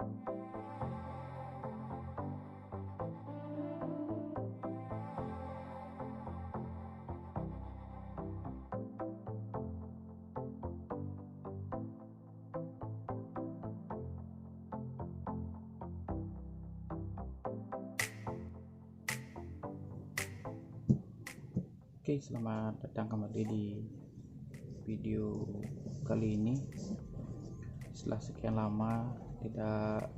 Oke, selamat datang kembali di video kali ini. Setelah sekian lama tidak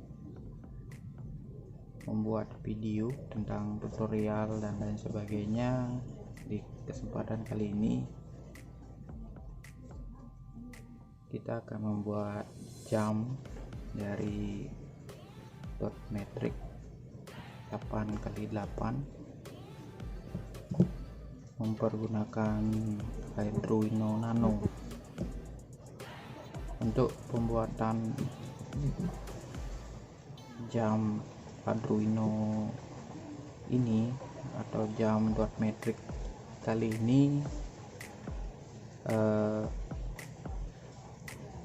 membuat video tentang tutorial dan lain sebagainya, di kesempatan kali ini kita akan membuat jam dari dot matrix 8x8 mempergunakan Arduino Nano. Untuk pembuatan jam Arduino ini atau jam dot matrix kali ini,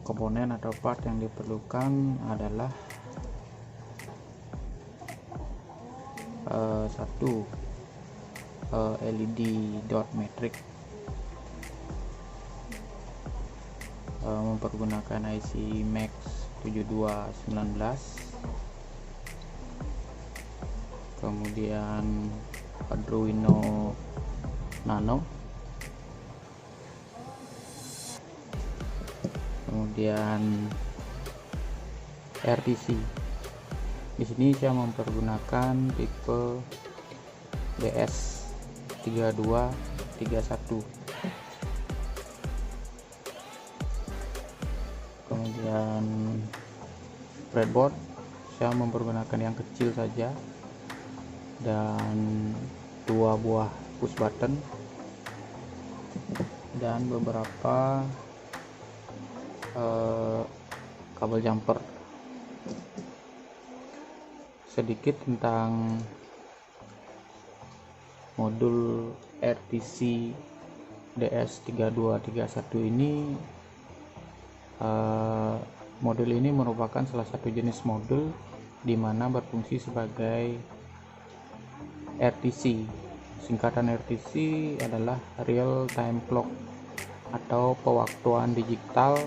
komponen atau part yang diperlukan adalah satu LED dot matrix, mempergunakan IC Max 7219, kemudian Arduino Nano, kemudian RTC. Di sini saya mempergunakan tipe DS3231. Kemudian breadboard saya mempergunakan yang kecil saja dan 2 buah push button dan beberapa kabel jumper. Sedikit tentang modul RTC DS3231 ini. Modul ini merupakan salah satu jenis modul di mana berfungsi sebagai RTC. Singkatan RTC adalah real time clock atau pewaktuan digital,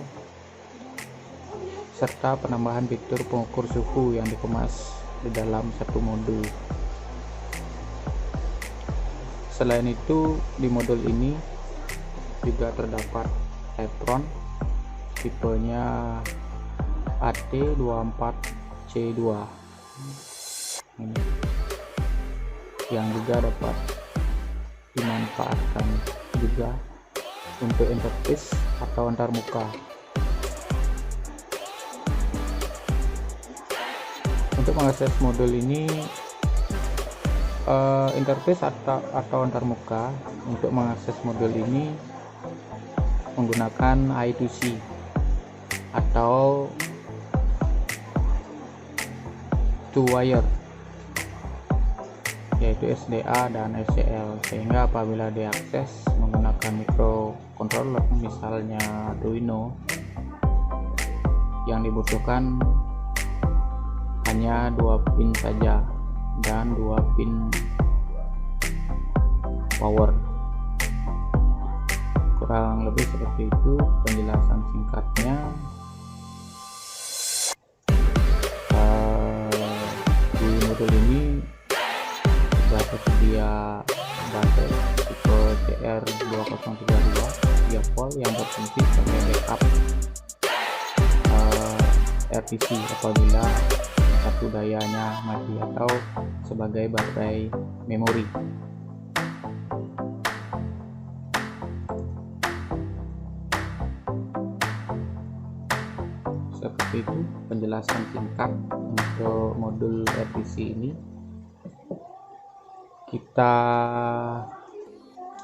serta penambahan fitur pengukur suhu yang dikemas di dalam satu modul. Selain itu, di modul ini juga terdapat apron tipenya AT24C2 ini, yang juga dapat dimanfaatkan juga untuk interface atau antarmuka. Untuk mengakses modul ini, interface atau antarmuka untuk mengakses modul ini menggunakan I2C atau two wire, yaitu SDA dan SCL, sehingga apabila diakses menggunakan microcontroller misalnya Arduino, yang dibutuhkan hanya 2 pin saja dan 2 pin power. Kurang lebih seperti itu penjelasan singkatnya. Di modul ini sudah tersedia baterai tipe CR2032 3 volt yang berfungsi sebagai backup RTC apabila satu dayanya mati, atau sebagai baterai memori. Seperti itu penjelasan singkat untuk modul RTC ini. Kita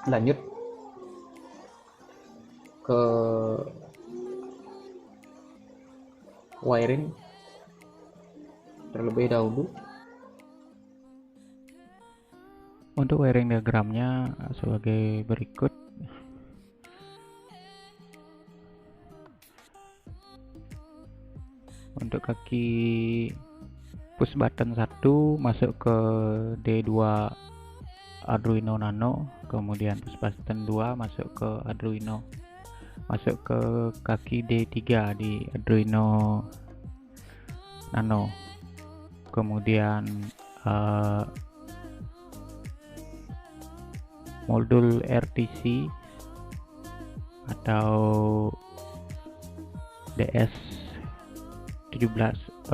lanjut ke wiring terlebih dahulu. Untuk wiring diagramnya sebagai berikut. Untuk kaki push button 1 masuk ke D2 Arduino Nano, kemudian push button 2 masuk ke Arduino, masuk ke kaki D3 di Arduino Nano, kemudian modul RTC atau DS 1307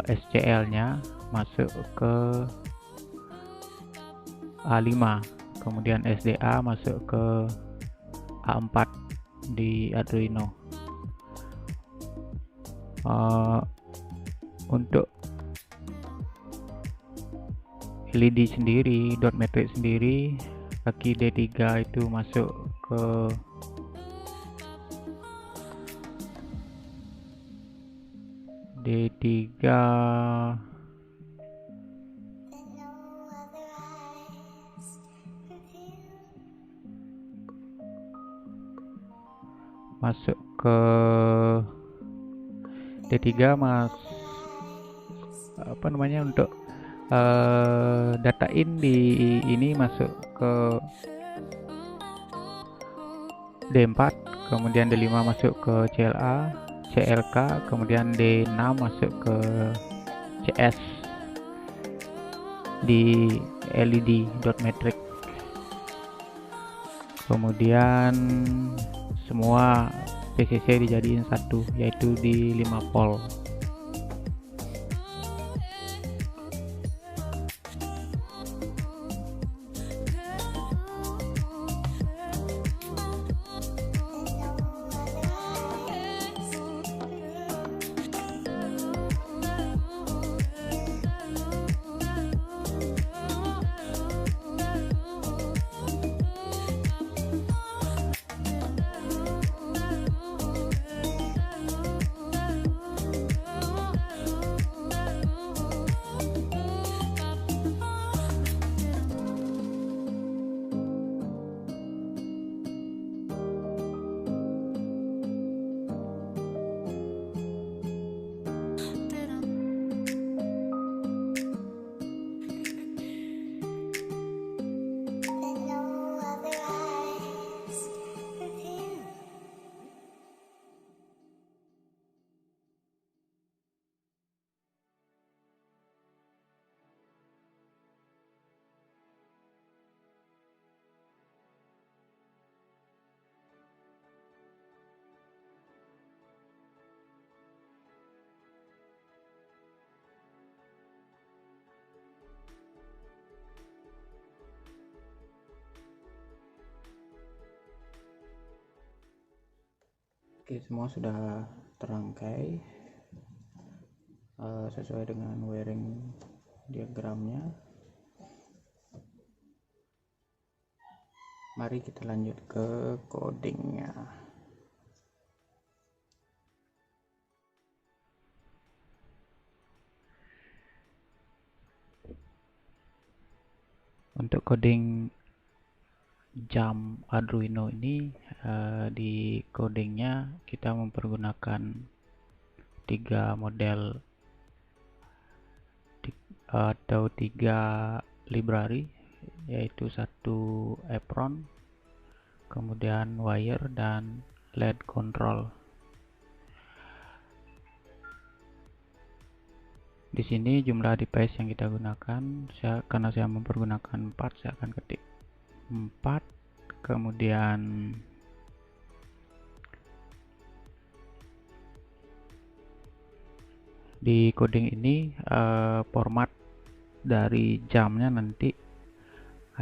SCL nya masuk ke A5, kemudian SDA masuk ke A4 di Arduino. Untuk LED sendiri, dot matrix sendiri, kaki D3 itu masuk ke D3 masuk ke D3 untuk data in di ini masuk ke D4, kemudian D5 masuk ke CLK, kemudian D6 masuk ke CS di LED dot matrix. Kemudian semua PCC dijadiin satu, yaitu di 5 volt. Oke, semua sudah terangkai sesuai dengan wiring diagramnya. Mari kita lanjut ke codingnya. Untuk coding jam Arduino ini, di codingnya kita mempergunakan 3 model atau 3 library, yaitu satu apron, kemudian wire, dan LED control. Di sini jumlah device yang kita gunakan, karena saya mempergunakan 4, saya akan ketik 4, kemudian di coding ini format dari jamnya nanti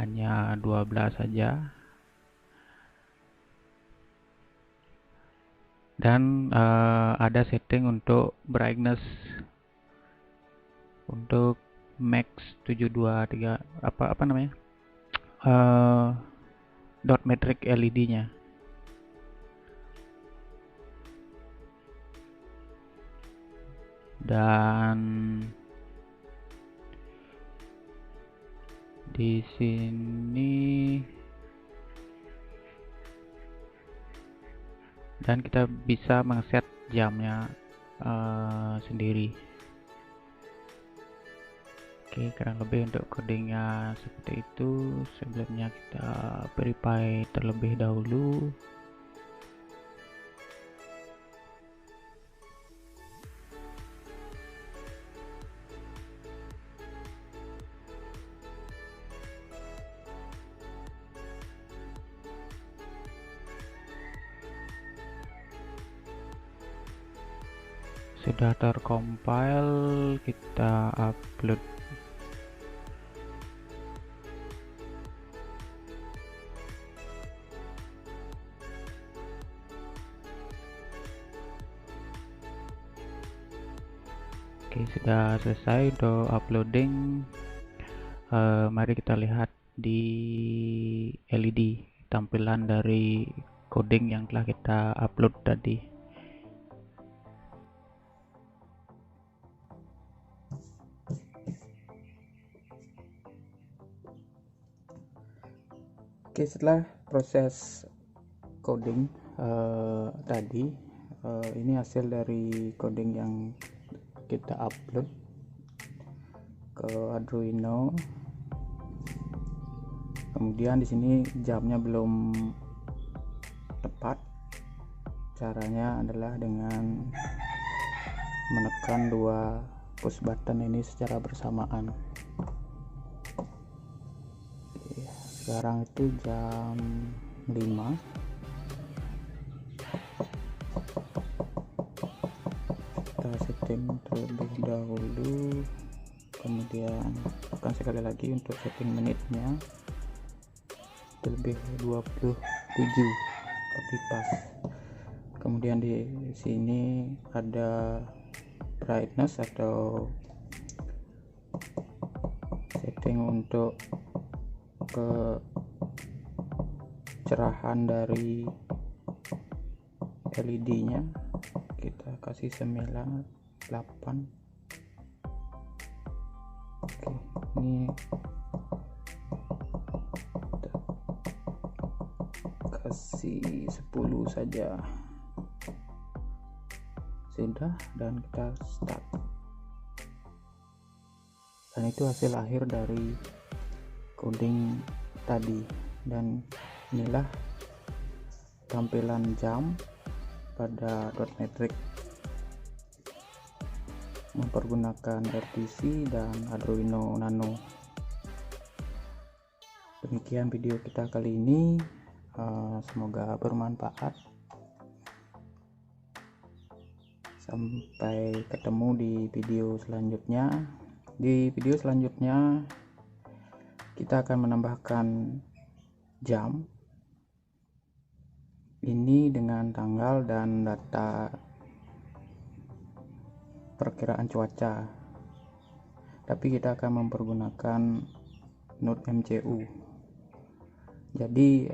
hanya 12 saja, dan ada setting untuk brightness untuk max 723 dot matrix LED nya. Dan di sini dan kita bisa mengset jamnya sendiri. Oke, kurang lebih untuk codingnya seperti itu. Sebelumnya kita verify terlebih dahulu. Sudah tercompile, kita upload. Oke, sudah selesai untuk uploading. Mari kita lihat di LED tampilan dari coding yang telah kita upload tadi. Oke, setelah proses coding tadi, ini hasil dari coding yang kita upload ke Arduino. Kemudian di sini jamnya belum tepat. Caranya adalah dengan menekan dua push button ini secara bersamaan. Sekarang itu jam 5. Kita setting terlebih dahulu, kemudian tekan sekali lagi untuk setting menitnya lebih 27 tapi pas. Kemudian di sini ada brightness atau setting untuk kecerahan dari LED nya, kita kasih 98. Oke, ini kita kasih 10 saja, sudah, dan kita start. Dan itu hasil akhir dari coding tadi, dan inilah tampilan jam pada dot matrix mempergunakan RTC dan Arduino Nano. Demikian video kita kali ini, semoga bermanfaat. Sampai ketemu di video selanjutnya. Di video selanjutnya kita akan menambahkan jam ini dengan tanggal dan data perkiraan cuaca, tapi kita akan mempergunakan node MCU. Jadi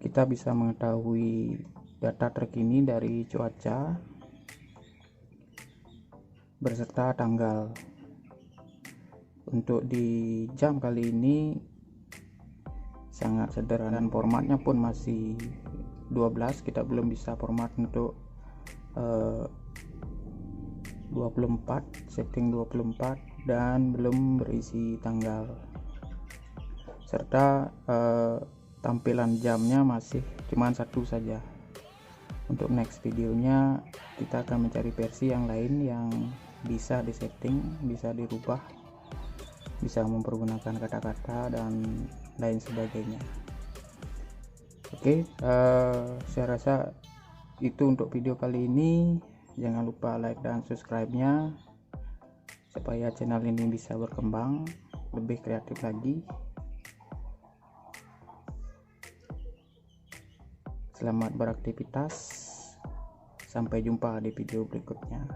kita bisa mengetahui data terkini dari cuaca beserta tanggal. Untuk di jam kali ini sangat sederhana, dan formatnya pun masih 12. Kita belum bisa format untuk 24, setting 24, dan belum berisi tanggal, serta tampilan jamnya masih cuma satu saja. Untuk next videonya kita akan mencari versi yang lain yang bisa disetting, bisa dirubah, bisa mempergunakan kata-kata dan lain sebagainya. Oke, saya rasa itu untuk video kali ini. Jangan lupa like dan subscribe-nya supaya channel ini bisa berkembang lebih kreatif lagi. Selamat beraktivitas, sampai jumpa di video berikutnya.